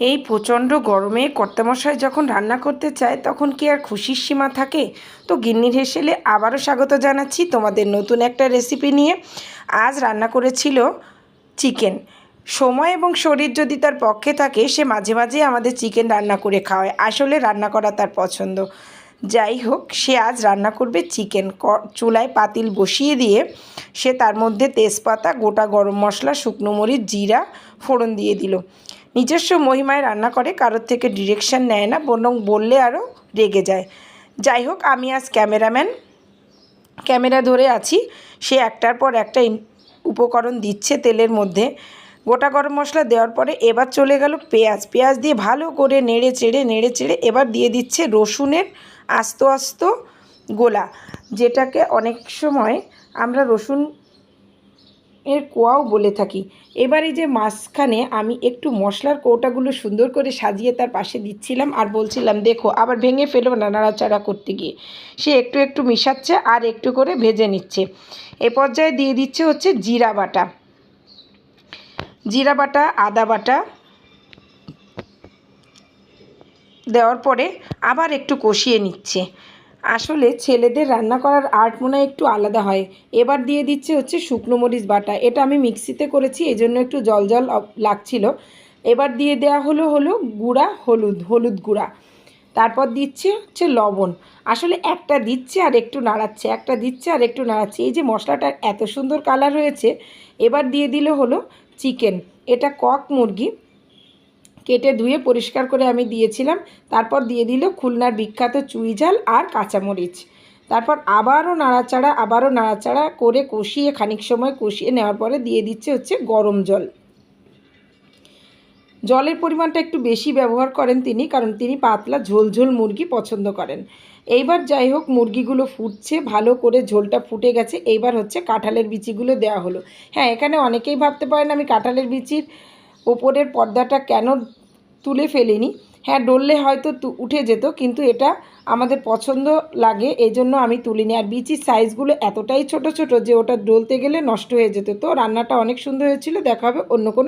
এই প্রচণ্ড গরমে কর্তামশাই যখন রান্না করতে চায় তখন কি আর খুশির সীমা থাকে। তো গিন্নির হেসেলে আবারও স্বাগত জানাচ্ছি তোমাদের নতুন একটা রেসিপি নিয়ে। আজ রান্না করেছিল চিকেন। সময় এবং শরীর যদি তার পক্ষে থাকে সে মাঝে মাঝে আমাদের চিকেন রান্না করে খাওয়ায়, আসলে রান্না করা তার পছন্দ। যাই হোক, সে আজ রান্না করবে চিকেন। চুলায় পাতিল বসিয়ে দিয়ে সে তার মধ্যে তেজপাতা, গোটা গরম মশলা, শুকনো মরিচ, জিরা ফোড়ন দিয়ে দিল। নিজস্ব মহিমায় রান্না করে, কারোর থেকে ডিরেকশন নেয় না, বরং বললে আরও রেগে যায়। যাই হোক, আমি আজ ক্যামেরাম্যান, ক্যামেরা ধরে আছি। সে একটার পর একটা উপকরণ দিচ্ছে তেলের মধ্যে। গোটা গরম মশলা দেওয়ার পরে এবার চলে গেল পেঁয়াজ দিয়ে ভালো করে নেড়ে চেড়ে এবার দিয়ে দিচ্ছে রসুনের আস্ত আস্ত গোলা, যেটাকে অনেক সময় আমরা রসুন এর কোয়াও বলে থাকি। এবার এই যে মাঝখানে আমি একটু মশলার কৌটাগুলো সুন্দর করে সাজিয়ে তার পাশে দিচ্ছিলাম আর বলছিলাম, দেখো আবার ভেঙে ফেলবো না নাড়াচাড়া করতে গিয়ে। সে একটু একটু মিশাচ্ছে আর একটু করে ভেজে নিচ্ছে। এ পর্যায়ে দিয়ে দিচ্ছে হচ্ছে জিরা বাটা, আদা বাটা দেওয়ার পরে আবার একটু কষিয়ে নিচ্ছে। আসলে ছেলেদের রান্না করার আর্ট মনে হয় একটু আলাদা হয়। এবার দিয়ে দিচ্ছে হচ্ছে শুকনো মরিচ বাটা। এটা আমি মিক্সিতে করেছি, এই জন্য একটু জল জল লাগছিল। এবার দিয়ে দেওয়া হলো গুঁড়া হলুদ গুঁড়া। তারপর দিচ্ছে হচ্ছে লবণ। আসলে একটা দিচ্ছে আর একটু নাড়াচ্ছে, একটা দিচ্ছে আর একটু নাড়াচ্ছে। এই যে মশলাটার এত সুন্দর কালার হয়েছে। এবার দিয়ে দিল হলো চিকেন। এটা কক মুরগি, কেটে ধুয়ে পরিষ্কার করে আমি দিয়েছিলাম। তারপর দিয়ে দিল খুলনার বিখ্যাত চুই ঝাল আর কাঁচামরিচ। তারপর আবারও নাড়াচাড়া করে কষিয়ে খানিক সময় কষিয়ে নেওয়ার পরে দিয়ে দিচ্ছে হচ্ছে গরম জল। জলের পরিমাণটা একটু বেশি ব্যবহার করেন তিনি, কারণ তিনি পাতলা ঝোল মুরগি পছন্দ করেন। এইবার যাই হোক, মুরগিগুলো ফুটছে, ভালো করে ঝোলটা ফুটে গেছে। এইবার হচ্ছে কাঁঠালের বিচিগুলো দেওয়া হলো। হ্যাঁ, এখানে অনেকেই ভাবতে পারেন আমি কাঁঠালের বিচির ওপরের পর্দাটা কেন তুলে ফেলিনি। হ্যাঁ, ডললে হয়তো উঠে যেত, কিন্তু এটা আমাদের পছন্দ লাগে, এই জন্য আমি তুলিনি। আর বিচির সাইজগুলো এতটাই ছোট যে ওটা ডলতে গেলে নষ্ট হয়ে যেত। তো রান্নাটা অনেক সুন্দর হয়েছিল। দেখা হবে অন্য কোনো